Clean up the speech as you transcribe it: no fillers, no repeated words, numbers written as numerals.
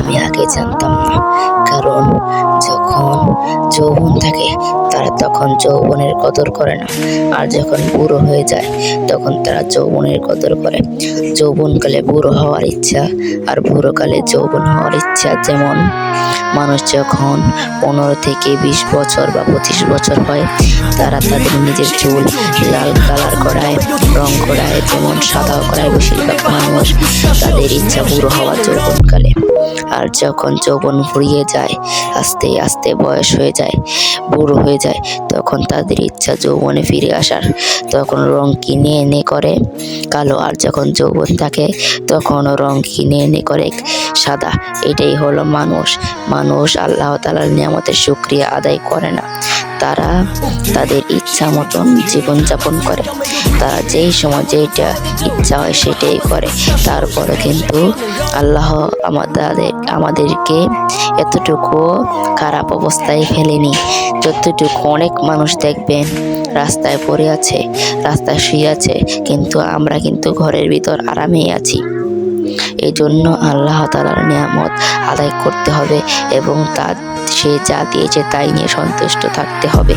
আমি আগে জানতাম না। কারণ যখন যৌবন থাকে তারা তখন যৌবনের কদর করে না, আর যখন বুড়ো হয়ে যায় তখন তারা যৌবনের কদর করে। যৌবনকালে বুড়ো হওয়ার ইচ্ছা আর বুড়োকালে যৌবন হওয়ার ইচ্ছা যেমন, মানুষ যখন 15 থেকে 20 বছর বা 25 বছর হয় তারা তাদের নিজের চুল লাল কালার করায়, রং করায়, যেমন সাদাও করায় বেশিরভাগ মানুষ। তাদের ইচ্ছা বুড়ো হওয়া যৌবনকালে। আর যখন যৌবন ফুরিয়ে যায়, আস্তে আস্তে বয়স হয়ে যায়, বুড়ো হয়ে যায়, তখন তাদের ইচ্ছা যৌবনে ফিরে আসার। তখন রং কিনে এনে করে কালো, আর যখন যৌবন থাকে তখন রং কিনে এনে করে সাদা। এটাই হলো মানুষ আল্লাহ তাআলার নিয়ামতের শুকরিয়া আদায় করে না। তারা তাদের ইচ্ছা মতন জীবনযাপন করে, তারা যেই সময় যেটা ইচ্ছা হয় সেটাই করে। তারপরে কিন্তু আল্লাহ আমাদেরকে এতটুকু খারাপ অবস্থায় ফেলেনি। যতটুকু অনেক মানুষ দেখবেন রাস্তায় পড়ে আছে, রাস্তায় শুয়ে আছে, কিন্তু আমরা কিন্তু ঘরের ভিতর আরামেই আছি। এই জন্য আল্লাহ তাআলার নিয়ামত আদায় করতে হবে এবং সে যা দিয়েছে তাই নিয়ে সন্তুষ্ট থাকতে হবে।